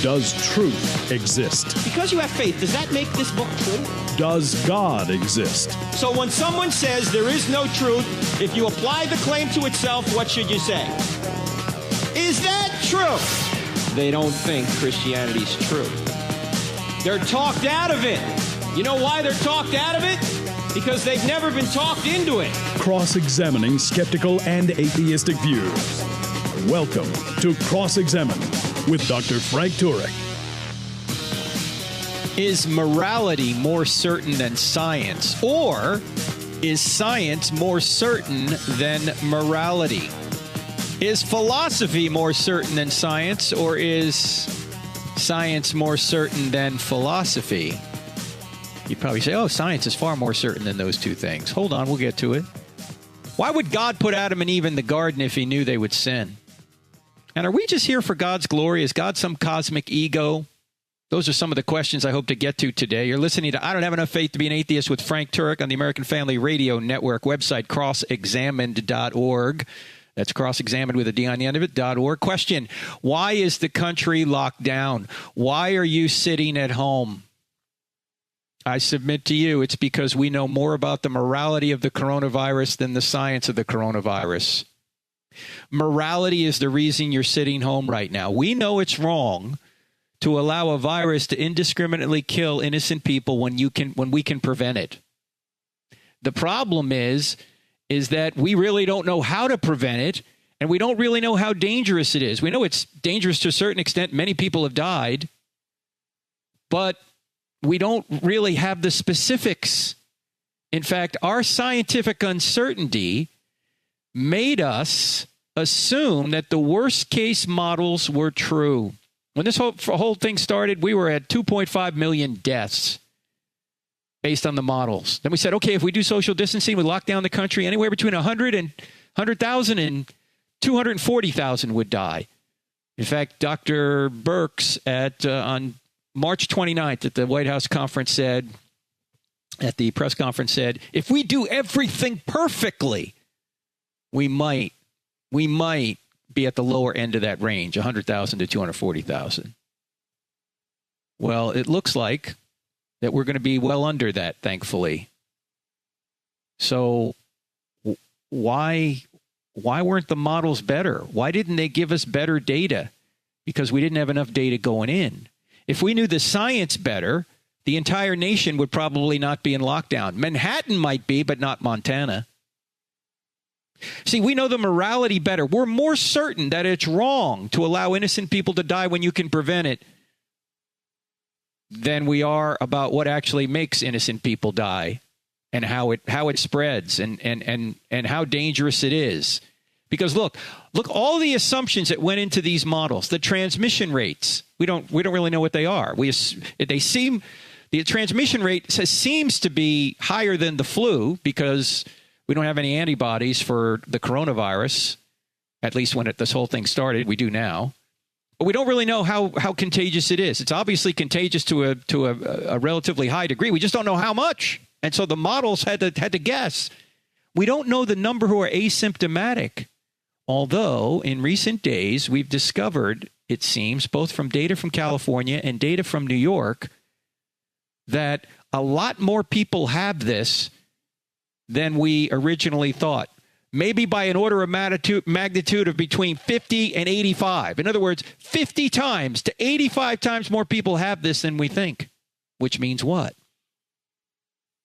Does truth exist? Because you have faith, does that make this book true? Does God exist? So when someone says there is no truth, if you apply the claim to itself, what should you say? Is that true? They don't think Christianity's true. They're talked out of it. You know why they're talked out of it? Because they've never been talked into it. Cross-examining skeptical and atheistic views. Welcome to Cross-Examine with Dr. Frank Turek. Is morality more certain than science, or is science more certain than morality? Is philosophy more certain than science, or is science more certain than philosophy? You'd probably say, oh, science is far more certain than those two things. Hold on, we'll get to it. Why would God put Adam and Eve in the garden if he knew they would sin? And are we just here for God's glory? Is God some cosmic ego? Those are some of the questions I hope to get to today. You're listening to I Don't Have Enough Faith to Be an Atheist with Frank Turek on the American Family Radio Network website, crossexamined.org. That's cross-examined with a D on the end of it.org. Question, why is the country locked down? Why are you sitting at home? I submit to you, it's because we know more about the morality of the coronavirus than the science of the coronavirus. Morality is the reason you're sitting home right now. We know it's wrong to allow a virus to indiscriminately kill innocent people when we can prevent it. The problem is that we really don't know how to prevent it, and we don't really know how dangerous it is. We know it's dangerous to a certain extent. Many people have died, but we don't really have the specifics. In fact, our scientific uncertainty made us assume that the worst case models were true. When this whole thing started, we were at 2.5 million deaths based on the models. Then we said, okay, if we do social distancing, we lock down the country, anywhere between 100,000 and 240,000 would die. In fact, Dr. Birx on March 29th at the White House conference said, at the press conference said, if we do everything perfectly, we might be at the lower end of that range, 100,000 to 240,000. Well, it looks like that we're going to be well under that, thankfully. So why weren't the models better? Why didn't they give us better data? Because we didn't have enough data going in. If we knew the science better, the entire nation would probably not be in lockdown. Manhattan might be, but not Montana. See, we know the morality better. We're more certain that it's wrong to allow innocent people to die when you can prevent it than we are about what actually makes innocent people die and how it spreads and how dangerous it is. Because look, all the assumptions that went into these models, the transmission rates, we don't really know what they are. The transmission rate seems to be higher than the flu because we don't have any antibodies for the coronavirus, at least when this whole thing started. We do now. But we don't really know how contagious it is. It's obviously contagious to a relatively high degree. We just don't know how much. And so the models had to guess. We don't know the number who are asymptomatic. Although in recent days, we've discovered, it seems, both from data from California and data from New York, that a lot more people have this than we originally thought. Maybe by an order of magnitude of between 50 and 85. In other words, 50 times to 85 times more people have this than we think. Which means what?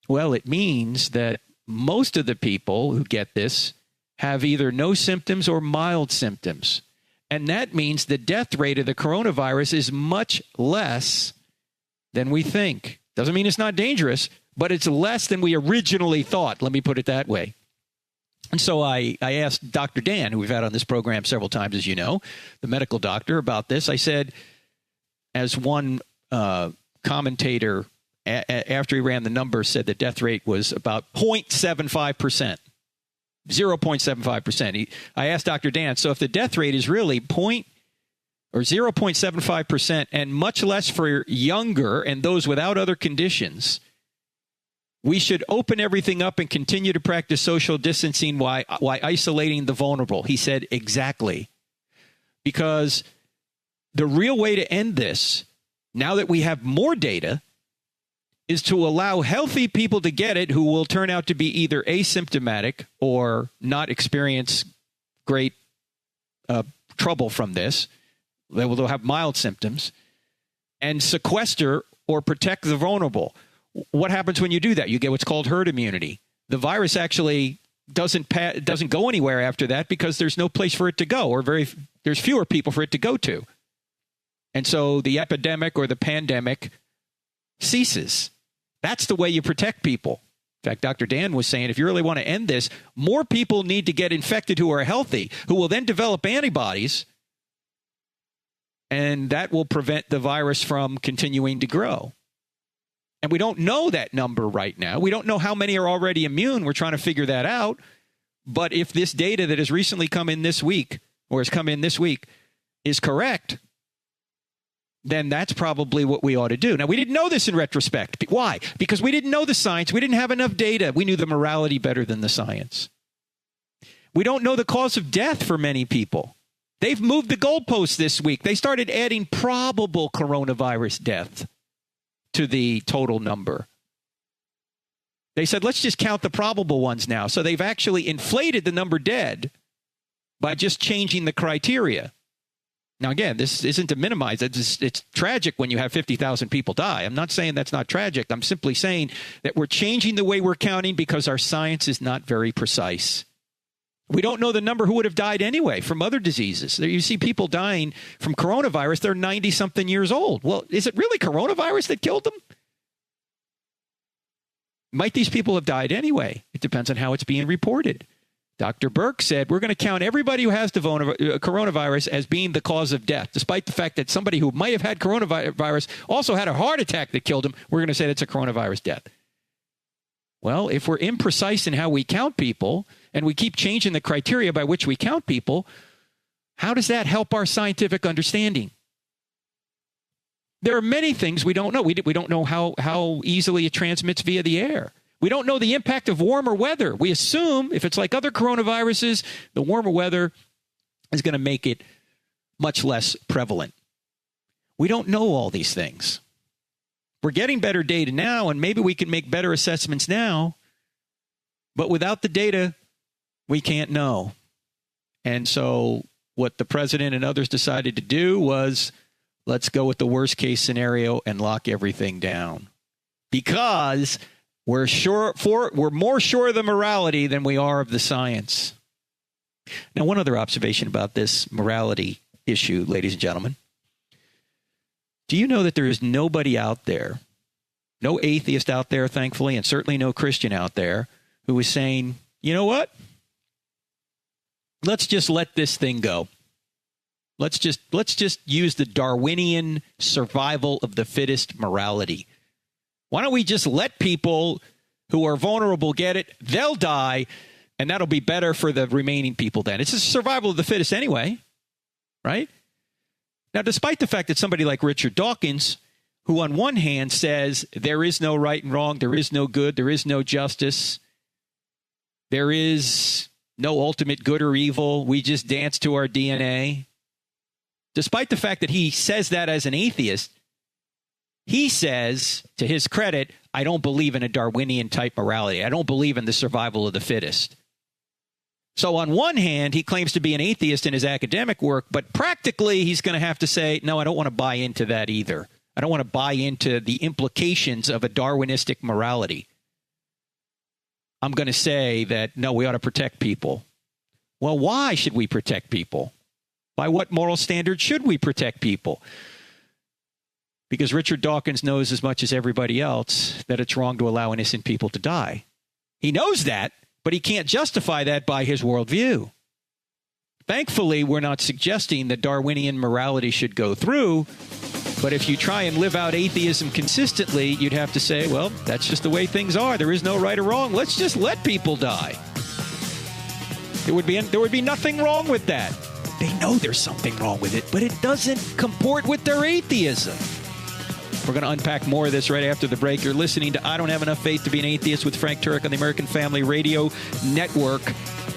Well, it means that most of the people who get this have either no symptoms or mild symptoms. And that means the death rate of the coronavirus is much less than we think. Doesn't mean it's not dangerous, but it's less than we originally thought. Let me put it that way. And so I asked Dr. Dan, who we've had on this program several times, as you know, the medical doctor, about this. I said, as one commentator, after he ran the numbers, said the death rate was about 0.75%. 0.75%. I asked Dr. Dan, so if the death rate is really 0.75% and much less for younger and those without other conditions, we should open everything up and continue to practice social distancing while isolating the vulnerable. He said, exactly. Because The real way to end this, now that we have more data, is to allow healthy people to get it who will turn out to be either asymptomatic or not experience great trouble from this. They'll have mild symptoms, and sequester or protect the vulnerable. What happens when you do that? You get what's called herd immunity. The virus actually doesn't go anywhere after that because there's no place for it to go, or there's fewer people for it to go to. And so the epidemic or the pandemic ceases. That's the way you protect people. In fact, Dr. Dan was saying, if you really want to end this, more people need to get infected who are healthy, who will then develop antibodies, and that will prevent the virus from continuing to grow. And we don't know that number right now. We don't know how many are already immune. We're trying to figure that out. But if this data that has recently come in this week, or has come in this week, is correct, then that's probably what we ought to do. Now, we didn't know this in retrospect. Why? Because we didn't know the science. We didn't have enough data. We knew the morality better than the science. We don't know the cause of death for many people. They've moved the goalposts this week. They started adding probable coronavirus death to the total number. They said, let's just count the probable ones now. So they've actually inflated the number dead by just changing the criteria. Now, again, this isn't to minimize it. It's tragic when you have 50,000 people die. I'm not saying that's not tragic. I'm simply saying that we're changing the way we're counting because our science is not very precise. We don't know the number who would have died anyway from other diseases. You see people dying from coronavirus, they're 90-something years old. Well, is it really coronavirus that killed them? Might these people have died anyway? It depends on how it's being reported. Dr. Burke said, we're going to count everybody who has the coronavirus as being the cause of death, despite the fact that somebody who might have had coronavirus also had a heart attack that killed him. We're going to say that's a coronavirus death. Well, if we're imprecise in how we count people, and we keep changing the criteria by which we count people, how does that help our scientific understanding? There are many things we don't know. We don't know how easily it transmits via the air. We don't know the impact of warmer weather. We assume if it's like other coronaviruses, the warmer weather is going to make it much less prevalent. We don't know all these things. We're getting better data now, and maybe we can make better assessments now, but without the data, we can't know. And so what the president and others decided to do was, let's go with the worst case scenario and lock everything down. Because we're more sure of the morality than we are of the science. Now, one other observation about this morality issue, ladies and gentlemen. Do you know that there is nobody out there, no atheist out there, thankfully, and certainly no Christian out there, who is saying, you know what? Let's just let this thing go. Let's just use the Darwinian survival of the fittest morality. Why don't we just let people who are vulnerable get it? They'll die, and that'll be better for the remaining people then. It's a survival of the fittest anyway, right? Now, despite the fact that somebody like Richard Dawkins, who on one hand says there is no right and wrong, there is no good, there is no justice, there is no ultimate good or evil, we just dance to our DNA. Despite the fact that he says that as an atheist, he says, to his credit, I don't believe in a Darwinian type morality. I don't believe in the survival of the fittest. So on one hand, he claims to be an atheist in his academic work, but practically he's going to have to say, no, I don't want to buy into that either. I don't want to buy into the implications of a Darwinistic morality. I'm going to say that, no, we ought to protect people. Well, why should we protect people? By what moral standard should we protect people? Because Richard Dawkins knows as much as everybody else that it's wrong to allow innocent people to die. He knows that, but he can't justify that by his worldview. Thankfully, we're not suggesting that Darwinian morality should go through, but if you try and live out atheism consistently, you'd have to say, well, that's just the way things are. There is no right or wrong. Let's just let people die. There would be nothing wrong with that. They know there's something wrong with it, but it doesn't comport with their atheism. We're going to unpack more of this right after the break. You're listening to I Don't Have Enough Faith to Be an Atheist with Frank Turek on the American Family Radio Network.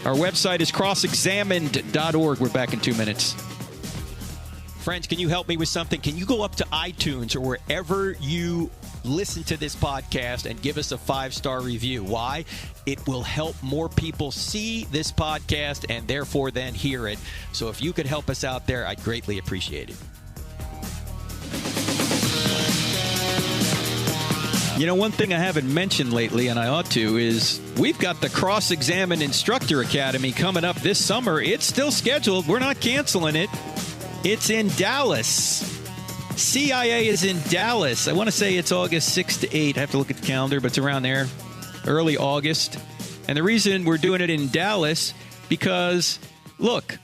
Our website is crossexamined.org. We're back in 2 minutes. Friends, can you help me with something? Can you go up to iTunes or wherever you listen to this podcast and give us a 5-star review? Why? It will help more people see this podcast and therefore then hear it. So if you could help us out there, I'd greatly appreciate it. You know, one thing I haven't mentioned lately, and I ought to, is we've got the Cross-Examine Instructor Academy coming up this summer. It's still scheduled. We're not canceling it. It's in Dallas. CIA is in Dallas. I want to say it's August 6 to 8. I have to look at the calendar, but it's around there, early August. And the reason we're doing it in Dallas, because, look,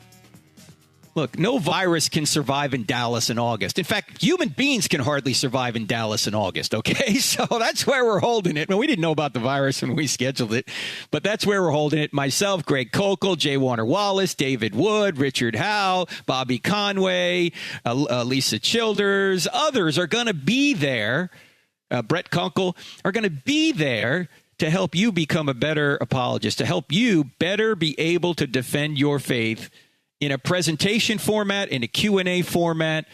no virus can survive in Dallas in August. In fact, human beings can hardly survive in Dallas in August, okay? So that's where we're holding it. Well, we didn't know about the virus when we scheduled it, but that's where we're holding it. Myself, Greg Kokel, J. Warner Wallace, David Wood, Richard Howe, Bobby Conway, Lisa Childers, others are going to be there. Brett Kunkel are going to be there to help you become a better apologist, to help you better be able to defend your faith in a presentation format, in a Q&A format.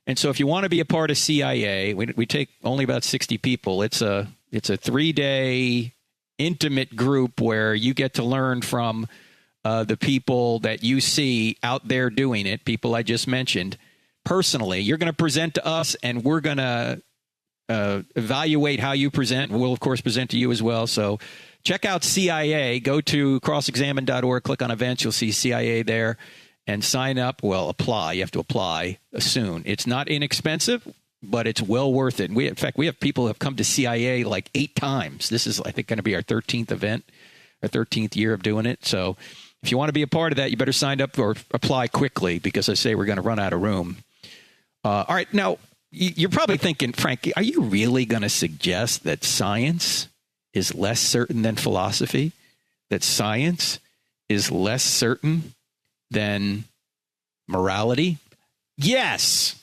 And so if you want to be a part of CIA, we take only about 60 people. It's a 3-day intimate group where you get to learn from the people that you see out there doing it, people I just mentioned, personally. You're going to present to us, and we're going to evaluate how you present. We'll, of course, present to you as well. So check out CIA. Go to crossexamine.org, click on events. You'll see CIA there. And sign up. Well, apply. You have to apply soon. It's not inexpensive, but it's well worth it. In fact, we have people who have come to CIA like 8 times. This is, I think, going to be our 13th event, our 13th year of doing it. So if you want to be a part of that, you better sign up or apply quickly, because I say we're going to run out of room. All right. Now, you're probably thinking, Frank, are you really going to suggest that science is less certain than philosophy? That science is less certain than morality? Yes.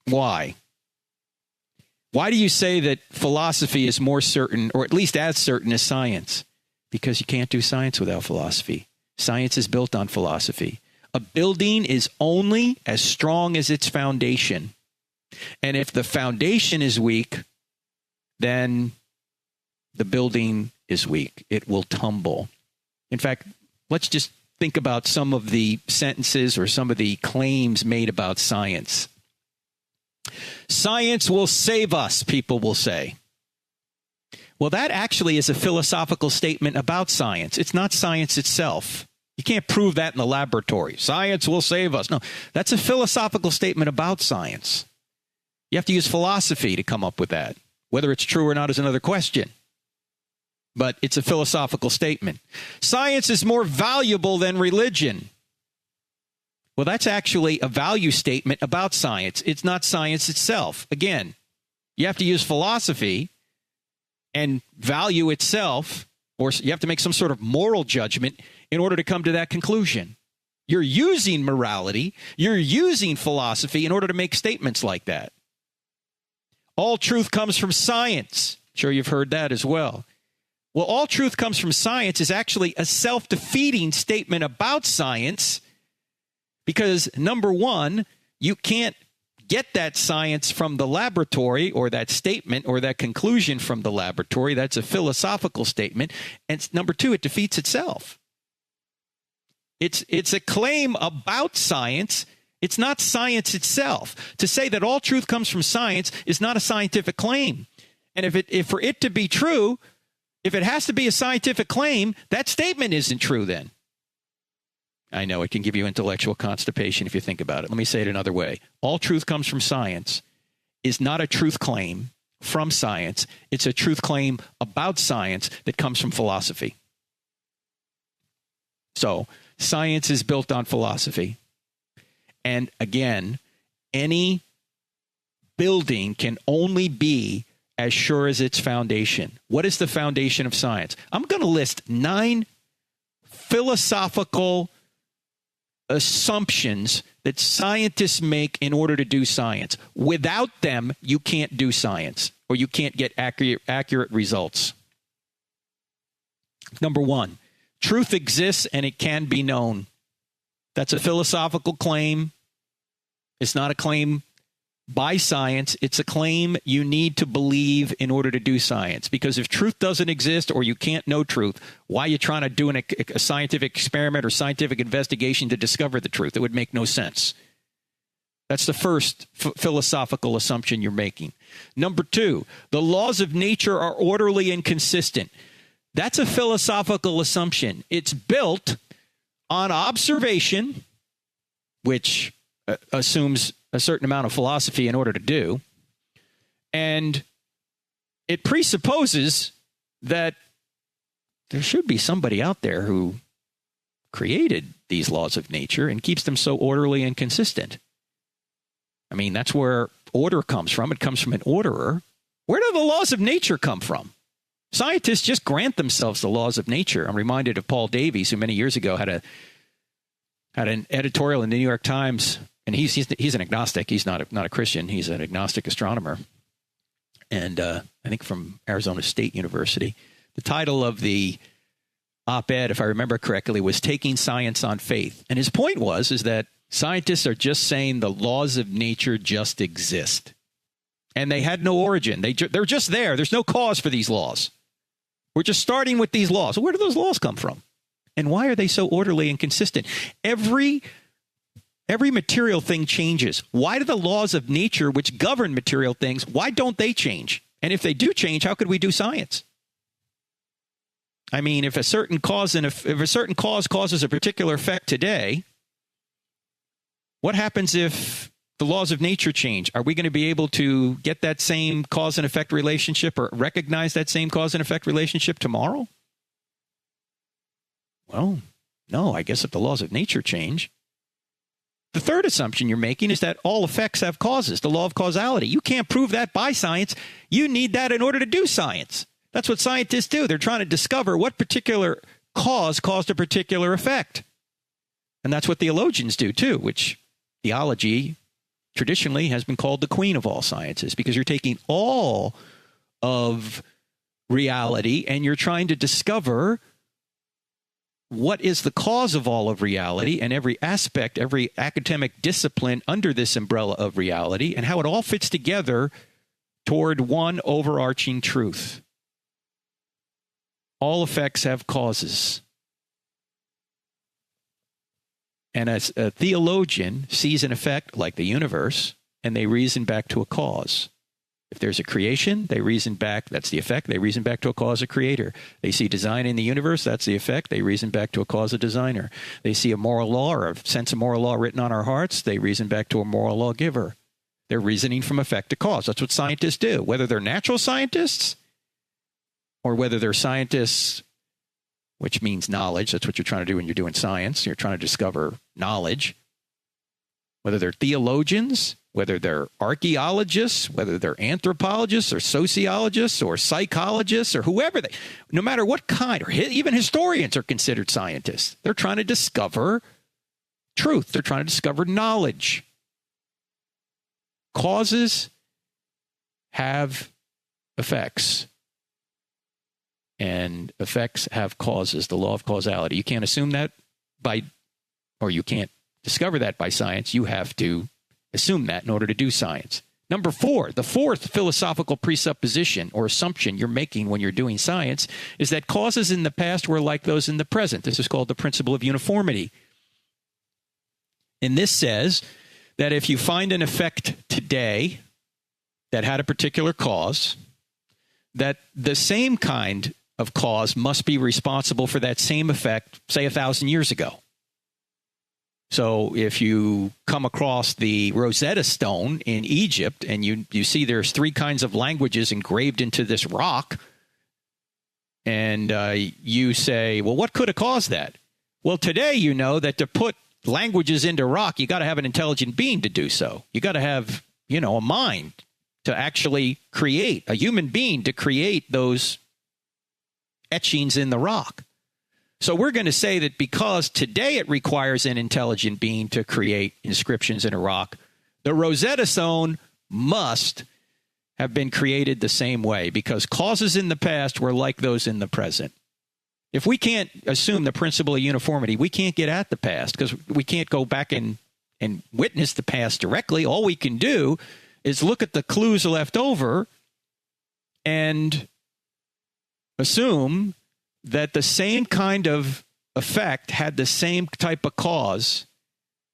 Why? Why do you say that philosophy is more certain, or at least as certain as science? Because you can't do science without philosophy. Science is built on philosophy. A building is only as strong as its foundation. And if the foundation is weak, then the building is weak. It will tumble. In fact, let's just think about some of the sentences or some of the claims made about science. Science will save us, people will say. Well, that actually is a philosophical statement about science. It's not science itself. You can't prove that in the laboratory. Science will save us. No, that's a philosophical statement about science. You have to use philosophy to come up with that. Whether it's true or not is another question. But it's a philosophical statement. Science is more valuable than religion. Well, that's actually a value statement about science. It's not science itself. Again, you have to use philosophy and value itself, or you have to make some sort of moral judgment in order to come to that conclusion. You're using morality, you're using philosophy in order to make statements like that. All truth comes from science. I'm sure you've heard that as well. Well, all truth comes from science is actually a self-defeating statement about science, because, number one, you can't get that science from the laboratory, or that statement or that conclusion from the laboratory. That's a philosophical statement. And number two, it defeats itself. It's a claim about science. It's not science itself. To say that all truth comes from science is not a scientific claim. And if for it to be true, if it has to be a scientific claim, that statement isn't true then. I know it can give you intellectual constipation if you think about it. Let me say it another way. All truth comes from science is not a truth claim from science. It's a truth claim about science that comes from philosophy. So science is built on philosophy. And again, any building can only be as sure as its foundation. What is the foundation of science? I'm going to list 9 philosophical assumptions that scientists make in order to do science. Without them, you can't do science, or you can't get accurate results. Number 1, truth exists and it can be known. That's a philosophical claim. It's not a claim by science. It's a claim you need to believe in order to do science. Because if truth doesn't exist or you can't know truth, why are you trying to do a scientific experiment or scientific investigation to discover the truth? It would make no sense. That's the first philosophical assumption you're making. Number two, the laws of nature are orderly and consistent. That's a philosophical assumption. It's built on observation, which assumes a certain amount of philosophy in order to do. And it presupposes that there should be somebody out there who created these laws of nature and keeps them so orderly and consistent. I mean, that's where order comes from. It comes from an orderer. Where do the laws of nature come from? Scientists just grant themselves the laws of nature. I'm reminded of Paul Davies, who many years ago had an editorial in the New York Times, and he's an agnostic. He's not a Christian. He's an agnostic astronomer, and I think from Arizona State University. The title of the op-ed, if I remember correctly, was "Taking Science on Faith," and his point is that scientists are just saying the laws of nature just exist, and they had no origin. They're just there. There's no cause for these laws. We're just starting with these laws. Where do those laws come from? And why are they so orderly and consistent? Every material thing changes. Why do the laws of nature, which govern material things, why don't they change? And if they do change, how could we do science? I mean, if a certain cause causes a particular effect today, what happens if the laws of nature change? Are we going to be able to get that same cause and effect relationship or recognize that same cause and effect relationship tomorrow? Well, no, I guess if the laws of nature change. The third assumption you're making is that all effects have causes, the law of causality. You can't prove that by science. You need that in order to do science. That's what scientists do. They're trying to discover what particular cause caused a particular effect. And that's what theologians do too, which theology traditionally has been called the queen of all sciences, because you're taking all of reality and you're trying to discover what is the cause of all of reality and every aspect, every academic discipline under this umbrella of reality, and how it all fits together toward one overarching truth. All effects have causes. And as a theologian sees an effect like the universe, and they reason back to a cause. If there's a creation, they reason back, that's the effect, they reason back to a cause, a creator. They see design in the universe, that's the effect, they reason back to a cause, a designer. They see a moral law or a sense of moral law written on our hearts, they reason back to a moral lawgiver. They're reasoning from effect to cause. That's what scientists do. Whether they're natural scientists or whether they're scientists, which means knowledge. That's what you're trying to do when you're doing science. You're trying to discover knowledge. Whether they're theologians, whether they're archaeologists, whether they're anthropologists or sociologists or psychologists or whoever no matter what kind, or even historians are considered scientists. They're trying to discover truth. They're trying to discover knowledge. Causes have effects. And effects have causes, the law of causality. You can't assume that or you can't discover that by science. You have to assume that in order to do science. Number four, the fourth philosophical presupposition or assumption you're making when you're doing science is that causes in the past were like those in the present. This is called the principle of uniformity. And this says that if you find an effect today that had a particular cause, that the same kind of cause must be responsible for that same effect, say, 1,000 years ago. So if you come across the Rosetta Stone in Egypt and you see there's 3 kinds of languages engraved into this rock, and you say, well, what could have caused that? Well, today you know that to put languages into rock, you got to have an intelligent being to do so. You got to have, a mind to actually create, a human being to create those etchings in the rock. So we're going to say that because today it requires an intelligent being to create inscriptions in a rock, the Rosetta Stone must have been created the same way, because causes in the past were like those in the present. If we can't assume the principle of uniformity, we can't get at the past, because we can't go back in and witness the past directly. All we can do is look at the clues left over and assume that the same kind of effect had the same type of cause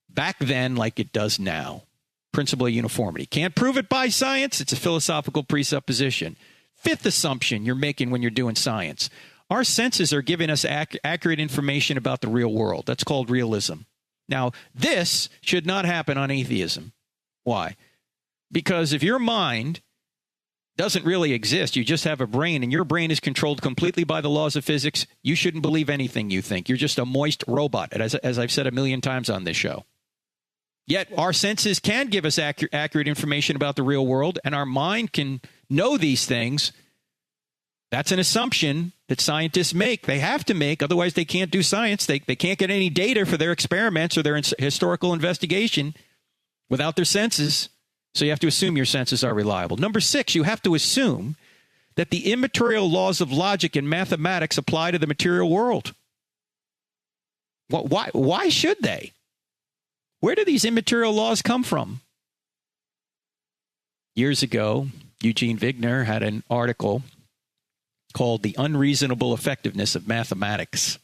back then like it does now. Principle of uniformity. Can't prove it by science. It's a philosophical presupposition. Fifth assumption you're making when you're doing science. Our senses are giving us accurate information about the real world. That's called realism. Now, this should not happen on atheism. Why? Because if your mind doesn't really exist, you just have a brain, and your brain is controlled completely by the laws of physics, you shouldn't believe anything you think. You're just a moist robot, as I've said a million times on this show. Yet our senses can give us accurate information about the real world, and our mind can know these things. That's an assumption that scientists make. They have to make, otherwise they can't do science. They can't get any data for their experiments or their historical investigation without their senses. So you have to assume your senses are reliable. Number 6, you have to assume that the immaterial laws of logic and mathematics apply to the material world. Why should they? Where do these immaterial laws come from? Years ago, Eugene Wigner had an article called The Unreasonable Effectiveness of Mathematics.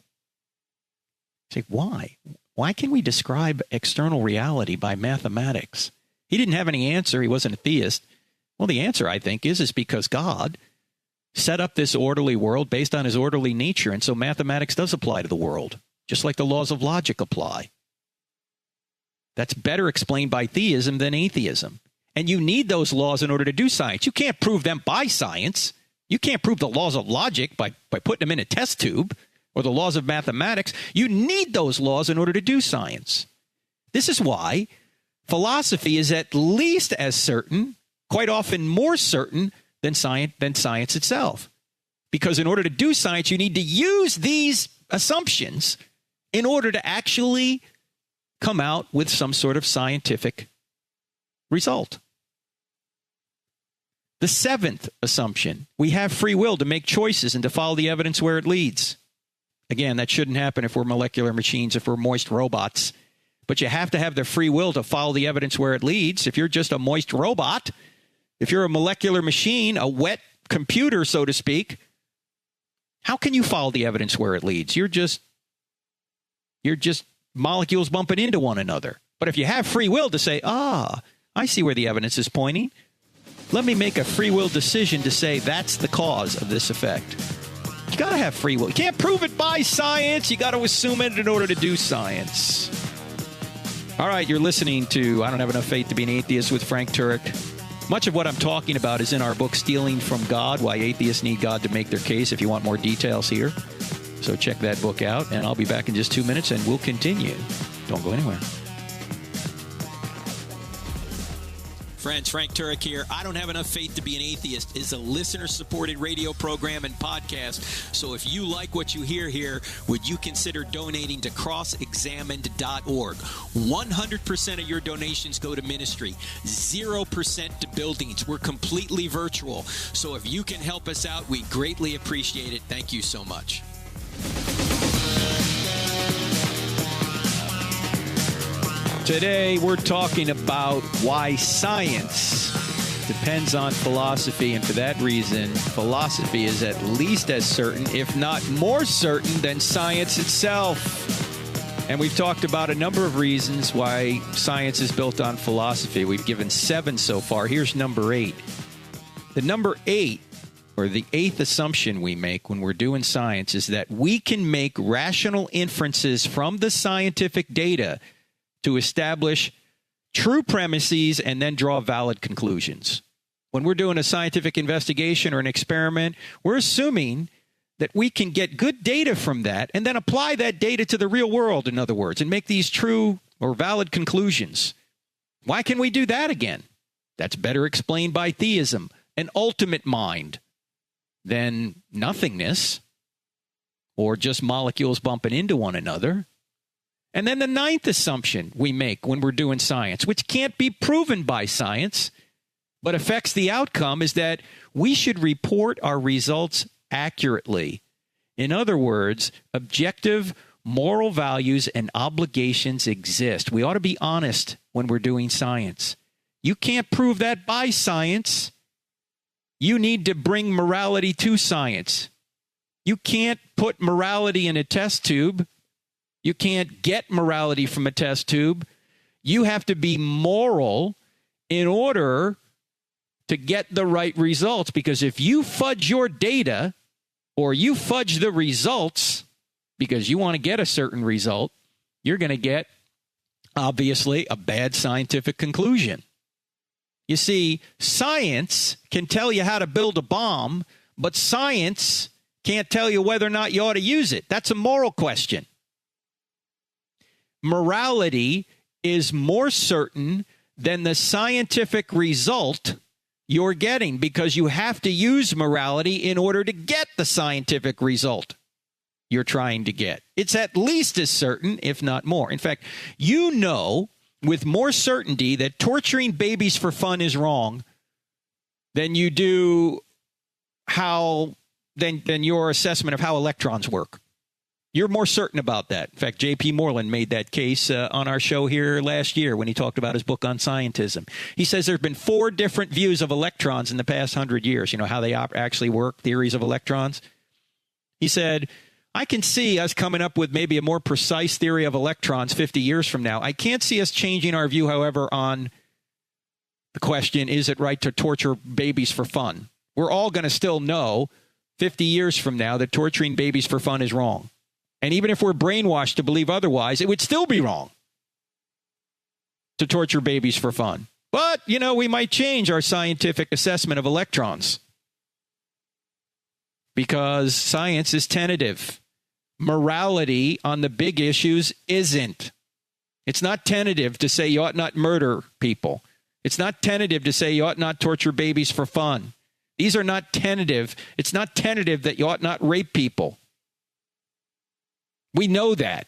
Say, why? Why can we describe external reality by mathematics? He didn't have any answer. He wasn't a theist. Well, the answer, I think, is because God set up this orderly world based on his orderly nature, and so mathematics does apply to the world, just like the laws of logic apply. That's better explained by theism than atheism. And you need those laws in order to do science. You can't prove them by science. You can't prove the laws of logic by putting them in a test tube or the laws of mathematics. You need those laws in order to do science. This is why philosophy is at least as certain, quite often more certain than science itself. Because in order to do science, you need to use these assumptions in order to actually come out with some sort of scientific result. The 7th assumption, we have free will to make choices and to follow the evidence where it leads. Again, that shouldn't happen if we're molecular machines, if we're moist robots. But you have to have the free will to follow the evidence where it leads. If you're just a moist robot, if you're a molecular machine, a wet computer, so to speak, how can you follow the evidence where it leads? You're just molecules bumping into one another. But if you have free will to say, I see where the evidence is pointing, let me make a free will decision to say that's the cause of this effect. You got to have free will. You can't prove it by science. You got to assume it in order to do science. All right, you're listening to I Don't Have Enough Faith to Be an Atheist with Frank Turek. Much of what I'm talking about is in our book, Stealing from God, Why Atheists Need God to Make Their Case, if you want more details here. So check that book out, and I'll be back in just 2 minutes, and we'll continue. Don't go anywhere. Friends, Frank Turek here. I Don't Have Enough Faith to Be an Atheist is a listener-supported radio program and podcast. So if you like what you hear here, would you consider donating to crossexamined.org? 100% of your donations go to ministry, 0% to buildings. We're completely virtual. So if you can help us out, we greatly appreciate it. Thank you so much. Today, we're talking about why science depends on philosophy, and for that reason, philosophy is at least as certain, if not more certain, than science itself. And we've talked about a number of reasons why science is built on philosophy. We've given 7 so far. Here's number 8. The number 8, or the 8th assumption we make when we're doing science, is that we can make rational inferences from the scientific data to establish true premises and then draw valid conclusions. When we're doing a scientific investigation or an experiment, we're assuming that we can get good data from that and then apply that data to the real world, in other words, and make these true or valid conclusions. Why can we do that again? That's better explained by theism, an ultimate mind, than nothingness or just molecules bumping into one another. And then the 9th assumption we make when we're doing science, which can't be proven by science, but affects the outcome, is that we should report our results accurately. In other words, objective moral values and obligations exist. We ought to be honest when we're doing science. You can't prove that by science. You need to bring morality to science. You can't put morality in a test tube. You can't get morality from a test tube. You have to be moral in order to get the right results. Because if you fudge your data or you fudge the results because you want to get a certain result, you're going to get, obviously, a bad scientific conclusion. You see, science can tell you how to build a bomb, but science can't tell you whether or not you ought to use it. That's a moral question. Morality is more certain than the scientific result you're getting, because you have to use morality in order to get the scientific result you're trying to get. It's at least as certain, if not more. In fact, you know with more certainty that torturing babies for fun is wrong than you do than your assessment of how electrons work. You're more certain about that. In fact, J.P. Moreland made that case on our show here last year when he talked about his book on scientism. He says there have been 4 different views of electrons in the past 100 years. You know, how they actually work, theories of electrons. He said, I can see us coming up with maybe a more precise theory of electrons 50 years from now. I can't see us changing our view, however, on the question, is it right to torture babies for fun? We're all going to still know 50 years from now that torturing babies for fun is wrong. And even if we're brainwashed to believe otherwise, it would still be wrong to torture babies for fun. But, you know, we might change our scientific assessment of electrons because science is tentative. Morality on the big issues isn't. It's not tentative to say you ought not murder people. It's not tentative to say you ought not torture babies for fun. These are not tentative. It's not tentative that you ought not rape people. We know that.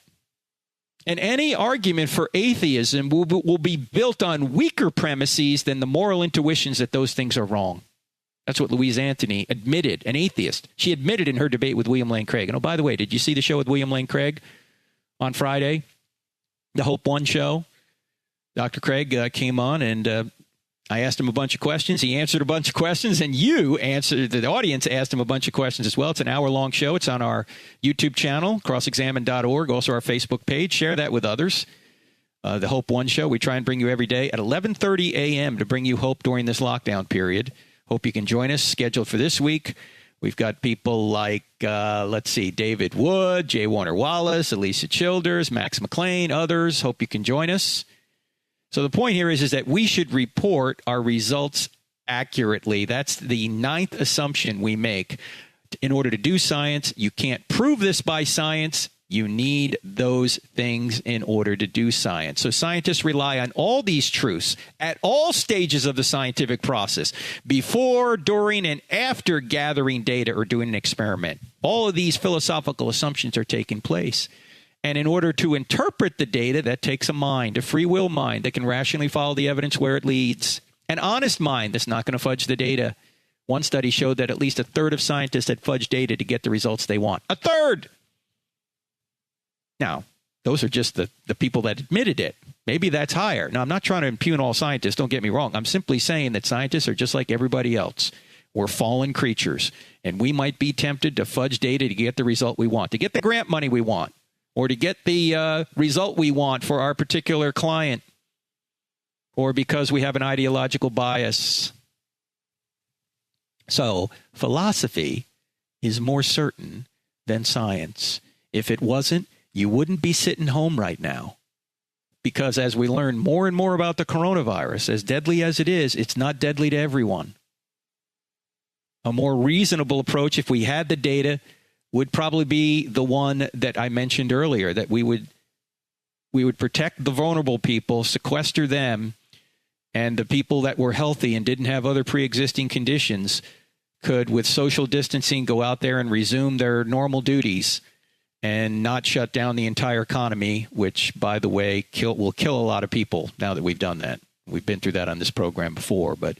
And any argument for atheism will be built on weaker premises than the moral intuitions that those things are wrong. That's what Louise Anthony admitted, an atheist. She admitted in her debate with William Lane Craig. And oh, by the way, did you see the show with William Lane Craig on Friday? The Hope One show? Dr. Craig came on and I asked him a bunch of questions. He answered a bunch of questions, and the audience asked him a bunch of questions as well. It's an hour-long show. It's on our YouTube channel, crossexamine.org, also our Facebook page. Share that with others. The Hope One show, we try and bring you every day at 11:30 a.m. to bring you hope during this lockdown period. Hope you can join us. Scheduled for this week, we've got people like, David Wood, J. Warner Wallace, Alicia Childers, Max McLean, others. Hope you can join us. So the point here is that we should report our results accurately. That's the 9th assumption we make. In order to do science, you can't prove this by science. You need those things in order to do science. So scientists rely on all these truths at all stages of the scientific process, before, during, and after gathering data or doing an experiment. All of these philosophical assumptions are taking place. And in order to interpret the data, that takes a mind, a free will mind that can rationally follow the evidence where it leads. An honest mind that's not going to fudge the data. One study showed that at least 1/3 of scientists had fudged data to get the results they want. 1/3! Now, those are just the people that admitted it. Maybe that's higher. Now, I'm not trying to impugn all scientists. Don't get me wrong. I'm simply saying that scientists are just like everybody else. We're fallen creatures. And we might be tempted to fudge data to get the result we want, to get the grant money we want, or to get the result we want for our particular client, or because we have an ideological bias. So philosophy is more certain than science. If it wasn't, you wouldn't be sitting home right now. Because as we learn more and more about the coronavirus, as deadly as it is, it's not deadly to everyone. A more reasonable approach, if we had the data, would probably be the one that I mentioned earlier, that we would protect the vulnerable people, sequester them, and the people that were healthy and didn't have other pre-existing conditions could, with social distancing, go out there and resume their normal duties and not shut down the entire economy, which, by the way, will kill a lot of people now that we've done that. We've been through that on this program before, but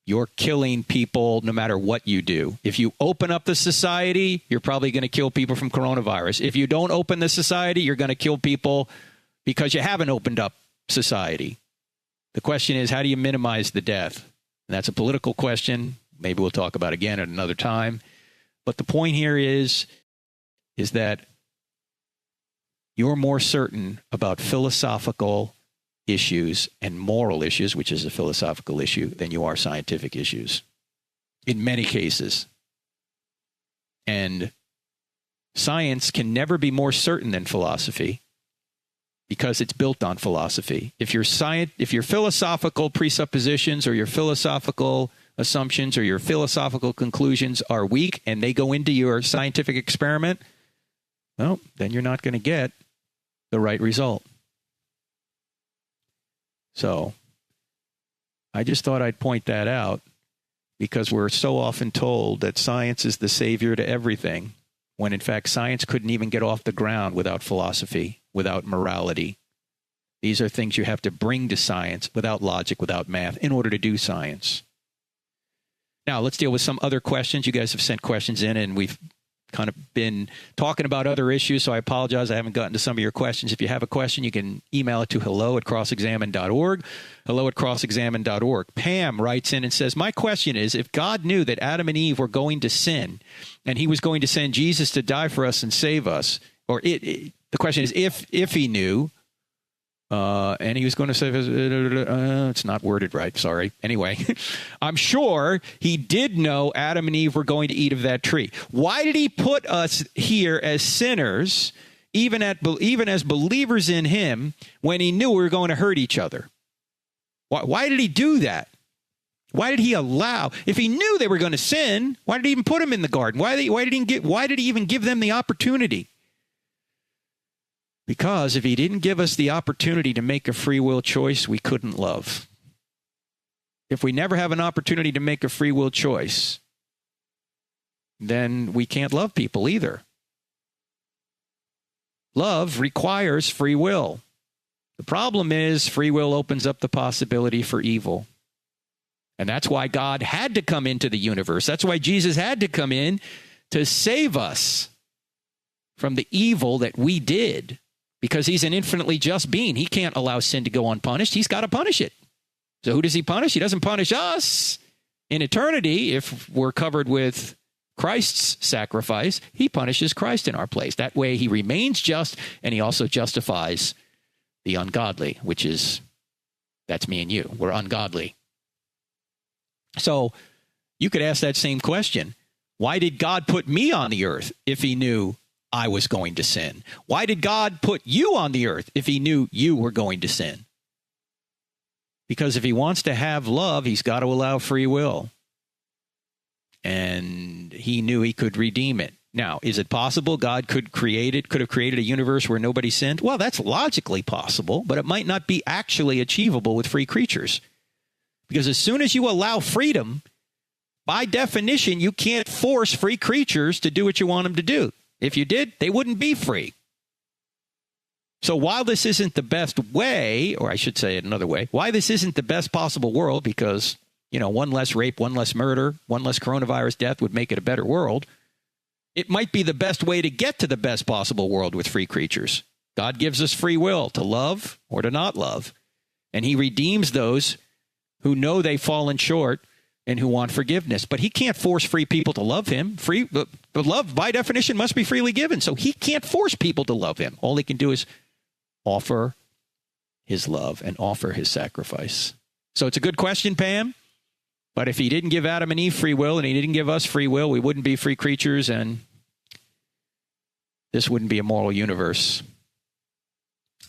you're killing people no matter what you do. If you open up the society, you're probably going to kill people from coronavirus. If you don't open the society, you're going to kill people because you haven't opened up society. The question is, how do you minimize the death? And that's a political question. Maybe we'll talk about it again at another time. But the point here is that you're more certain about philosophical issues and moral issues, which is a philosophical issue, than you are scientific issues in many cases. And science can never be more certain than philosophy because it's built on philosophy. If your philosophical presuppositions or your philosophical assumptions or your philosophical conclusions are weak and they go into your scientific experiment, well, then you're not going to get the right result. So I just thought I'd point that out because we're so often told that science is the savior to everything, when in fact science couldn't even get off the ground without philosophy, without morality. These are things you have to bring to science without logic, without math, in order to do science. Now, let's deal with some other questions. You guys have sent questions in, and we've kind of been talking about other issues, so I apologize I haven't gotten to some of your questions. If you have a question, you can email it to hello@crossexamine.org, hello@crossexamine.org. Pam writes in and says, my question is, if God knew that Adam and Eve were going to sin, and he was going to send Jesus to die for us and save us, or the question is, if he knew, and he was going to say, it's not worded right, sorry. Anyway, I'm sure he did know Adam and Eve were going to eat of that tree. Why did he put us here as sinners, even as believers in him, when he knew we were going to hurt each other? Why did he do that? Why did he allow? If he knew they were going to sin, why did he even put them in the garden? Why did he even give them the opportunity? Because if he didn't give us the opportunity to make a free will choice, we couldn't love. If we never have an opportunity to make a free will choice, then we can't love people either. Love requires free will. The problem is free will opens up the possibility for evil. And that's why God had to come into the universe. That's why Jesus had to come in to save us from the evil that we did. Because he's an infinitely just being. He can't allow sin to go unpunished. He's got to punish it. So who does he punish? He doesn't punish us. In eternity, if we're covered with Christ's sacrifice, he punishes Christ in our place. That way he remains just, and he also justifies the ungodly, that's me and you. We're ungodly. So you could ask that same question. Why did God put me on the earth if he knew I was going to sin? Why did God put you on the earth if he knew you were going to sin? Because if he wants to have love, he's got to allow free will. And he knew he could redeem it. Now, is it possible God could have created a universe where nobody sinned? Well, that's logically possible, but it might not be actually achievable with free creatures. Because as soon as you allow freedom, by definition, you can't force free creatures to do what you want them to do. If you did, they wouldn't be free. So while this isn't the best way, or I should say it another way, why this isn't the best possible world, because, one less rape, one less murder, one less coronavirus death would make it a better world, it might be the best way to get to the best possible world with free creatures. God gives us free will to love or to not love, and he redeems those who know they've fallen short and who want forgiveness. But he can't force free people to love him. But love, by definition, must be freely given. So he can't force people to love him. All he can do is offer his love and offer his sacrifice. So it's a good question, Pam. But if he didn't give Adam and Eve free will and he didn't give us free will, we wouldn't be free creatures and this wouldn't be a moral universe.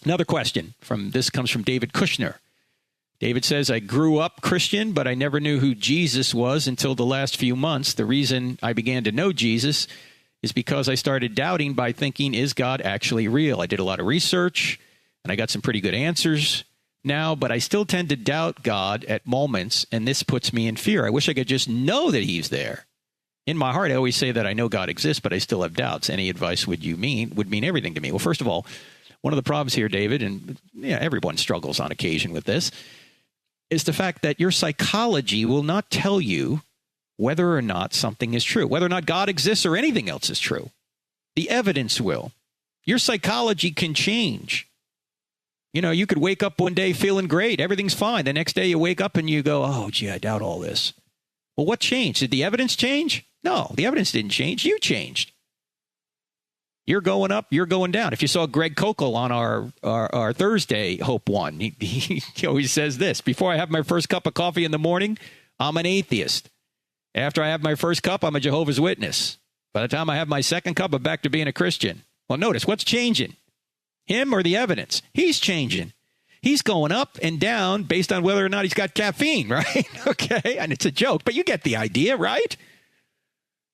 Another question comes from David Kushner. David says, I grew up Christian, but I never knew who Jesus was until the last few months. The reason I began to know Jesus is because I started doubting by thinking, is God actually real? I did a lot of research, and I got some pretty good answers now, but I still tend to doubt God at moments, and this puts me in fear. I wish I could just know that he's there. In my heart, I always say that I know God exists, but I still have doubts. Any advice would mean everything to me. Well, first of all, one of the problems here, David, and everyone struggles on occasion with this, is the fact that your psychology will not tell you whether or not something is true, whether or not God exists or anything else is true. The evidence will. Your psychology can change. You know, you could wake up one day feeling great. Everything's fine. The next day you wake up and you go, oh, gee, I doubt all this. Well, what changed? Did the evidence change? No, the evidence didn't change. You changed. You're going up, you're going down. If you saw Greg Kokel on our Thursday Hope One, he always says this: before I have my first cup of coffee in the morning, I'm an atheist. After I have my first cup, I'm a Jehovah's Witness. By the time I have my second cup, I'm back to being a Christian. Well, notice, what's changing? Him or the evidence? He's changing. He's going up and down based on whether or not he's got caffeine, right? Okay, and it's a joke, but you get the idea, right?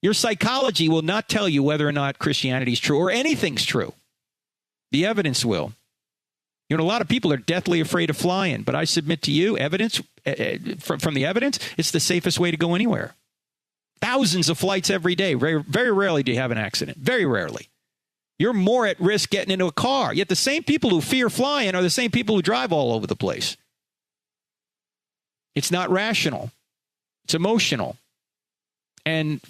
Your psychology will not tell you whether or not Christianity is true or anything's true. The evidence will. You know, a lot of people are deathly afraid of flying, but I submit to you, evidence from the evidence, it's the safest way to go anywhere. Thousands of flights every day. Very, very rarely do you have an accident. Very rarely. You're more at risk getting into a car. Yet the same people who fear flying are the same people who drive all over the place. It's not rational. It's emotional. And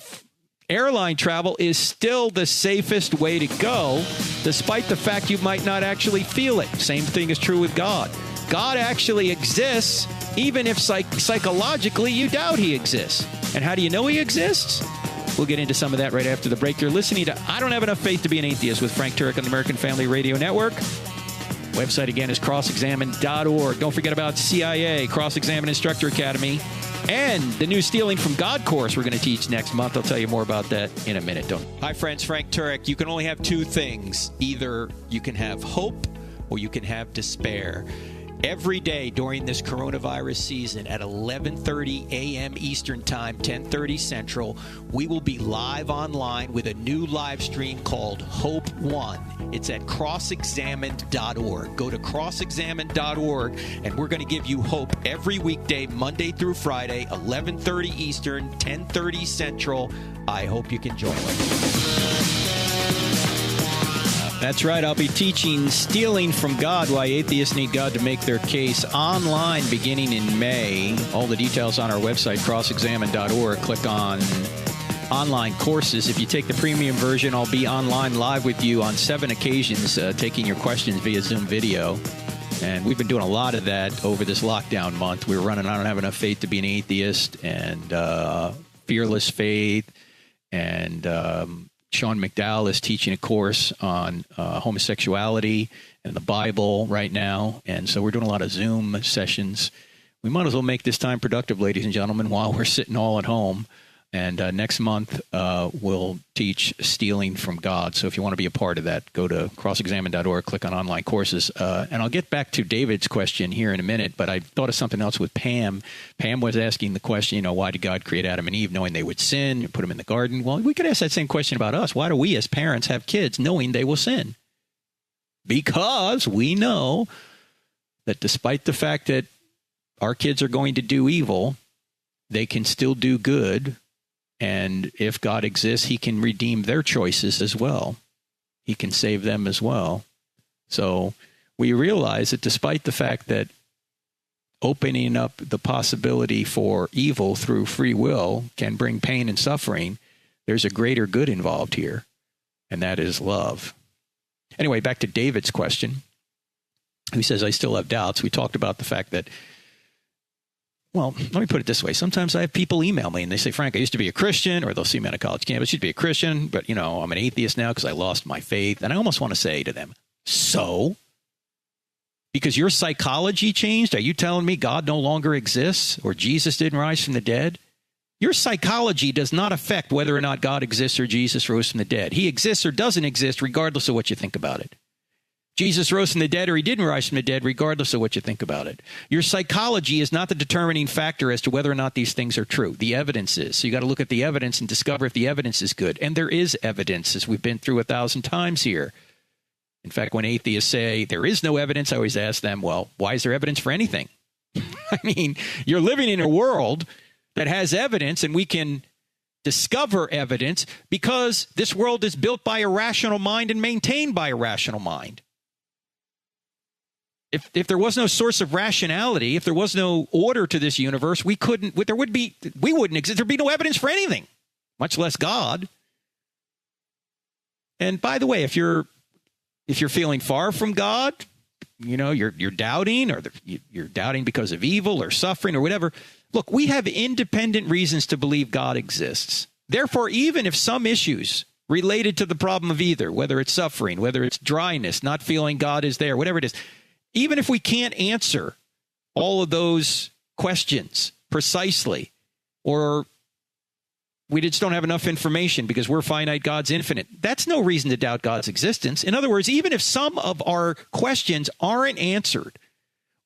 airline travel is still the safest way to go, despite the fact you might not actually feel it. Same thing is true with God. God actually exists, even if psychologically you doubt he exists. And how do you know he exists? We'll get into some of that right after the break. You're listening to I Don't Have Enough Faith to Be an Atheist with Frank Turek on the American Family Radio Network. Website again is crossexamine.org. Don't forget about CIA, Cross-Examine Instructor Academy, and the new Stealing from God course we're going to teach next month. I'll tell you more about that in a minute. Hi, friends. Frank Turek. You can only have two things. Either you can have hope or you can have despair. Every day during this coronavirus season at 11:30 a.m. Eastern Time, 10:30 Central, we will be live online with a new live stream called Hope One. It's at crossexamined.org. Go to crossexamined.org, and we're going to give you hope every weekday, Monday through Friday, 11:30 Eastern, 10:30 Central. I hope you can join us. That's right. I'll be teaching Stealing from God, Why Atheists Need God to Make Their Case online beginning in May. All the details on our website, crossexamine.org. Click on online courses. If you take the premium version, I'll be online live with you on 7 occasions, taking your questions via Zoom video. And we've been doing a lot of that over this lockdown month. We're running I Don't Have Enough Faith to Be an Atheist and Fearless Faith, and Sean McDowell is teaching a course on homosexuality and the Bible right now. And so we're doing a lot of Zoom sessions. We might as well make this time productive, ladies and gentlemen, while we're sitting all at home. And next month, we'll teach Stealing from God. So if you want to be a part of that, go to crossexamine.org, click on online courses. And I'll get back to David's question here in a minute, but I thought of something else with Pam. Pam was asking the question, why did God create Adam and Eve knowing they would sin and put them in the garden? Well, we could ask that same question about us. Why do we as parents have kids knowing they will sin? Because we know that despite the fact that our kids are going to do evil, they can still do good. And if God exists, he can redeem their choices as well. He can save them as well. So we realize that despite the fact that opening up the possibility for evil through free will can bring pain and suffering, there's a greater good involved here, and that is love. Anyway, back to David's question. He says, I still have doubts. We talked about the fact that, well, let me put it this way. Sometimes I have people email me and they say, Frank, I used to be a Christian, or they'll see me on a college campus. I used to be a Christian, but, I'm an atheist now because I lost my faith. And I almost want to say to them, so? Because your psychology changed? Are you telling me God no longer exists or Jesus didn't rise from the dead? Your psychology does not affect whether or not God exists or Jesus rose from the dead. He exists or doesn't exist regardless of what you think about it. Jesus rose from the dead or he didn't rise from the dead, regardless of what you think about it. Your psychology is not the determining factor as to whether or not these things are true. The evidence is. So you got to look at the evidence and discover if the evidence is good. And there is evidence, as we've been through 1,000 times here. In fact, when atheists say there is no evidence, I always ask them, well, why is there evidence for anything? I mean, you're living in a world that has evidence, and we can discover evidence because this world is built by a rational mind and maintained by a rational mind. If there was no source of rationality, if there was no order to this universe, we wouldn't exist. There'd be no evidence for anything, much less God. And by the way, if you're feeling far from God, you're doubting, or you're doubting because of evil or suffering or whatever. Look, we have independent reasons to believe God exists. Therefore, even if some issues related to the problem of either, whether it's suffering, whether it's dryness, not feeling God is there, whatever it is, even if we can't answer all of those questions precisely, or we just don't have enough information because we're finite, God's infinite, that's no reason to doubt God's existence. In other words, even if some of our questions aren't answered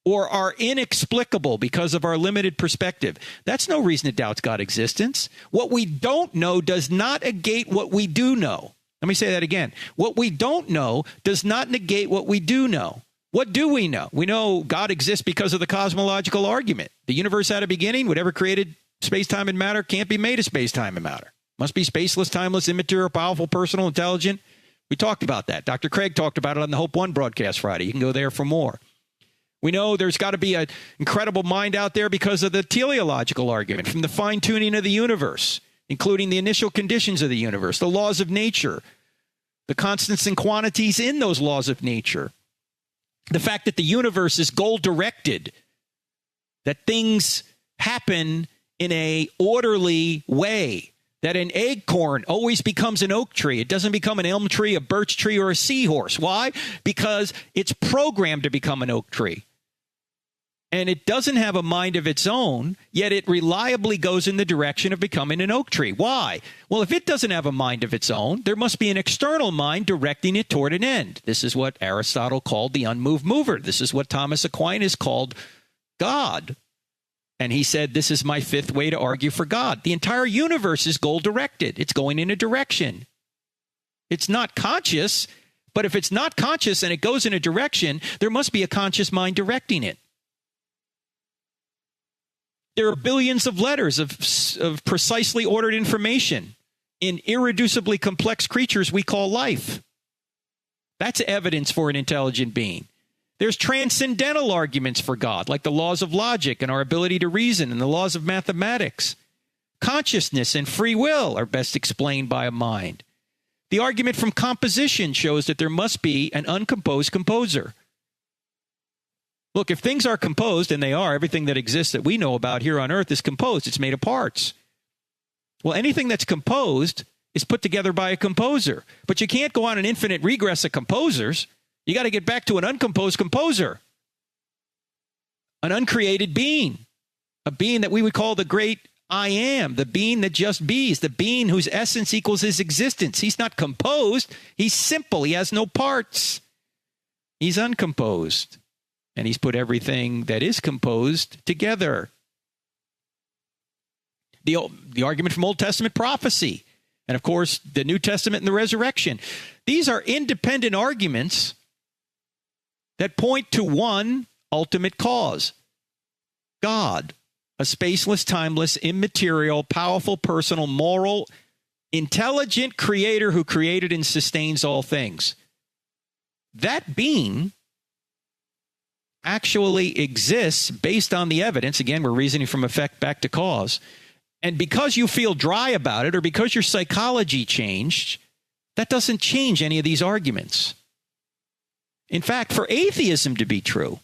or are inexplicable because of our limited perspective, that's no reason to doubt God's existence. What we don't know does not negate what we do know. Let me say that again. What we don't know does not negate what we do know. What do we know? We know God exists because of the cosmological argument. The universe had a beginning. Whatever created space, time, and matter can't be made of space, time, and matter. Must be spaceless, timeless, immaterial, powerful, personal, intelligent. We talked about that. Dr. Craig talked about it on the Hope One broadcast Friday. You can go there for more. We know there's got to be an incredible mind out there because of the teleological argument, from the fine-tuning of the universe, including the initial conditions of the universe, the laws of nature, the constants and quantities in those laws of nature, the fact that the universe is goal-directed, that things happen in a orderly way, that an acorn always becomes an oak tree. It doesn't become an elm tree, a birch tree, or a seahorse. Why? Because it's programmed to become an oak tree. And it doesn't have a mind of its own, yet it reliably goes in the direction of becoming an oak tree. Why? Well, if it doesn't have a mind of its own, there must be an external mind directing it toward an end. This is what Aristotle called the unmoved mover. This is what Thomas Aquinas called God. And he said, this is my fifth way to argue for God. The entire universe is goal-directed. It's going in a direction. It's not conscious, but if it's not conscious and it goes in a direction, there must be a conscious mind directing it. There are billions of letters of precisely ordered information in irreducibly complex creatures we call life. That's evidence for an intelligent being. There's transcendental arguments for God, like the laws of logic and our ability to reason and the laws of mathematics. Consciousness and free will are best explained by a mind. The argument from composition shows that there must be an uncomposed composer. Look, if things are composed, and they are, everything that exists that we know about here on Earth is composed. It's made of parts. Well, anything that's composed is put together by a composer. But you can't go on an infinite regress of composers. You got to get back to an uncomposed composer, an uncreated being, a being that we would call the great I am, the being that just bees, the being whose essence equals his existence. He's not composed. He's simple. He has no parts. He's uncomposed. And he's put everything that is composed together. The argument from Old Testament prophecy, and of course, the New Testament and the resurrection. These are independent arguments that point to one ultimate cause: God, a spaceless, timeless, immaterial, powerful, personal, moral, intelligent creator who created and sustains all things. That being actually exists based on the evidence. Again, we're reasoning from effect back to cause. And because you feel dry about it, or because your psychology changed, that doesn't change any of these arguments. In fact, for atheism to be true,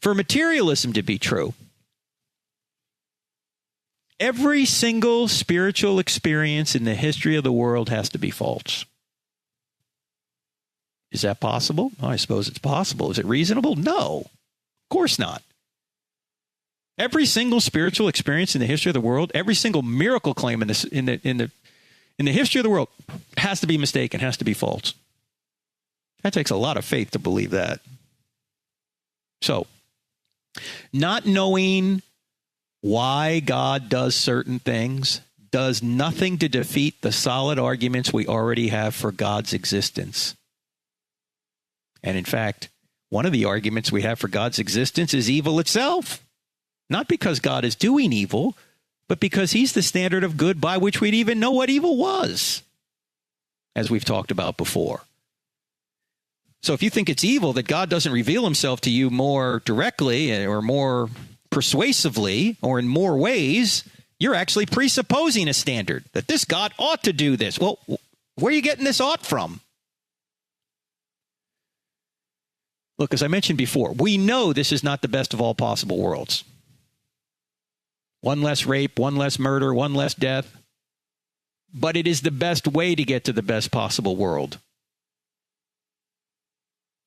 for materialism to be true, every single spiritual experience in the history of the world has to be false. Is that possible? Well, I suppose it's possible. Is it reasonable? No. Of course not. Every single spiritual experience in the history of the world, every single miracle claim in the history of the world has to be mistaken, has to be false. That takes a lot of faith to believe that. So, not knowing why God does certain things does nothing to defeat the solid arguments we already have for God's existence. And in fact, one of the arguments we have for God's existence is evil itself. Not because God is doing evil, but because he's the standard of good by which we'd even know what evil was, as we've talked about before. So if you think it's evil that God doesn't reveal himself to you more directly or more persuasively or in more ways, you're actually presupposing a standard that this God ought to do this. Well, where are you getting this ought from? Look, as I mentioned before, we know this is not the best of all possible worlds. One less rape, one less murder, one less death. But it is the best way to get to the best possible world.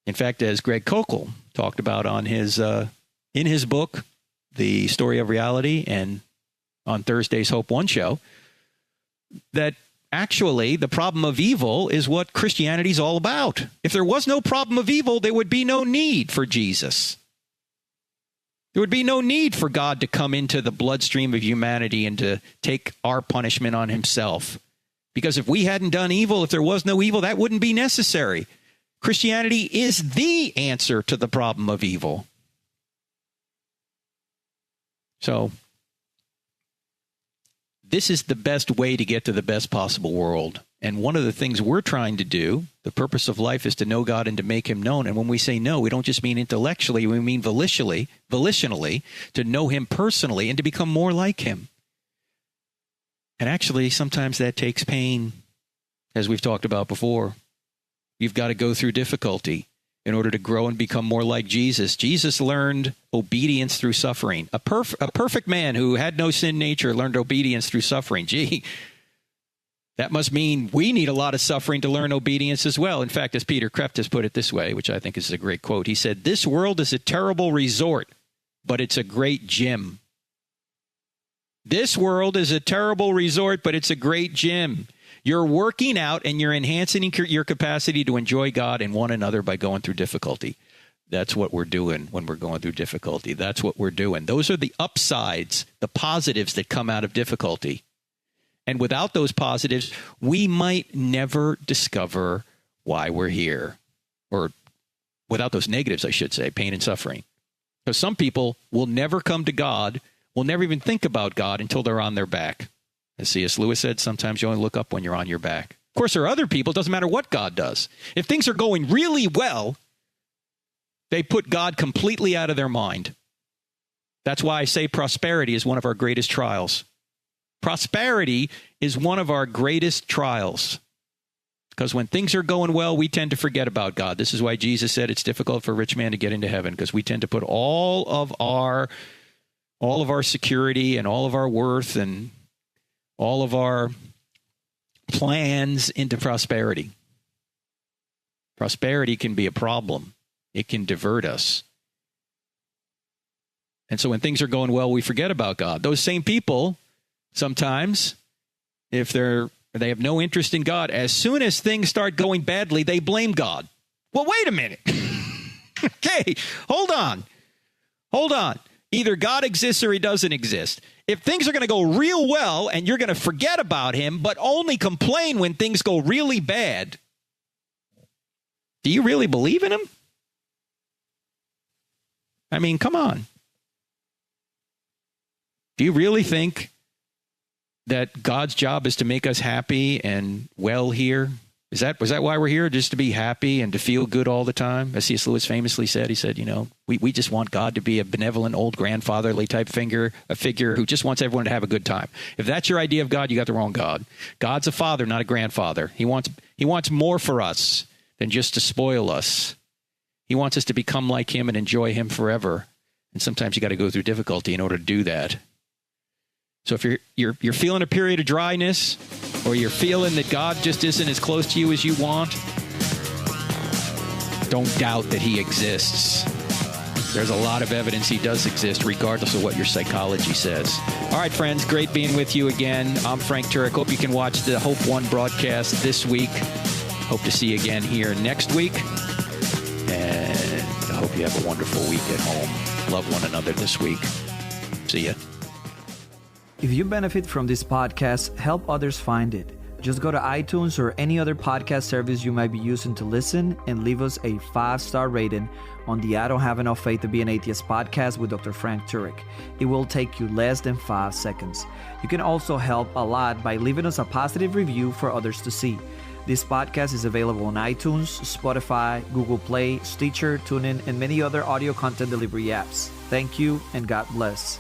In fact, as 𝗦𝗘𝗦𝗢𝗕 talked about on his in his book, The Story of Reality, and on Thursday's Hope One show, that actually the problem of evil is what Christianity is all about. If there was no problem of evil, there would be no need for Jesus. There would be no need for God to come into the bloodstream of humanity and to take our punishment on himself. Because if we hadn't done evil, if there was no evil, that wouldn't be necessary. Christianity is the answer to the problem of evil. So, this is the best way to get to the best possible world. And one of the things we're trying to do, the purpose of life is to know God and to make him known. And when we say know, we don't just mean intellectually, we mean volitionally, to know him personally and to become more like him. And actually, sometimes that takes pain, as we've talked about before. You've got to go through difficulty in order to grow and become more like Jesus. Jesus learned obedience through suffering. A perfect man who had no sin nature learned obedience through suffering. Gee, that must mean we need a lot of suffering to learn obedience as well. In fact, as Peter Kreeft has put it this way, which I think is a great quote, he said, "This world is a terrible resort, but it's a great gym." This world is a terrible resort, but it's a great gym. You're working out and you're enhancing your capacity to enjoy God and one another by going through difficulty. That's what we're doing when we're going through difficulty. That's what we're doing. Those are the upsides, the positives that come out of difficulty. And without those positives, we might never discover why we're here. Or without those negatives, I should say, pain and suffering. Because some people will never come to God, will never even think about God until they're on their back. As C.S. Lewis said, sometimes you only look up when you're on your back. Of course, there are other people, it doesn't matter what God does. If things are going really well, they put God completely out of their mind. That's why I say prosperity is one of our greatest trials. Prosperity is one of our greatest trials. Because when things are going well, we tend to forget about God. This is why Jesus said it's difficult for a rich man to get into heaven, because we tend to put all of our security and all of our worth and all of our plans into prosperity. Prosperity can be a problem. It can divert us. And so when things are going well, we forget about God. Those same people, sometimes, if they have no interest in God, as soon as things start going badly, they blame God. Well, wait a minute. Okay, hold on. Either God exists or he doesn't exist. If things are going to go real well and you're going to forget about him, but only complain when things go really bad, do you really believe in him? I mean, come on. Do you really think that God's job is to make us happy and well here? Was that why we're here? Just to be happy and to feel good all the time? As C.S. Lewis famously said, he said, we just want God to be a benevolent old grandfatherly type figure, a figure who just wants everyone to have a good time. If that's your idea of God, you got the wrong God. God's a father, not a grandfather. He wants more for us than just to spoil us. He wants us to become like him and enjoy him forever. And sometimes you got to go through difficulty in order to do that. So if you're feeling a period of dryness, or you're feeling that God just isn't as close to you as you want, don't doubt that he exists. There's a lot of evidence he does exist, regardless of what your psychology says. All right, friends, great being with you again. I'm Frank Turek. Hope you can watch the Hope One broadcast this week. Hope to see you again here next week. And I hope you have a wonderful week at home. Love one another this week. See ya. If you benefit from this podcast, help others find it. Just go to iTunes or any other podcast service you might be using to listen and leave us a 5-star rating on the I Don't Have Enough Faith to Be an Atheist podcast with Dr. Frank Turek. It will take you less than 5 seconds. You can also help a lot by leaving us a positive review for others to see. This podcast is available on iTunes, Spotify, Google Play, Stitcher, TuneIn, and many other audio content delivery apps. Thank you, and God bless.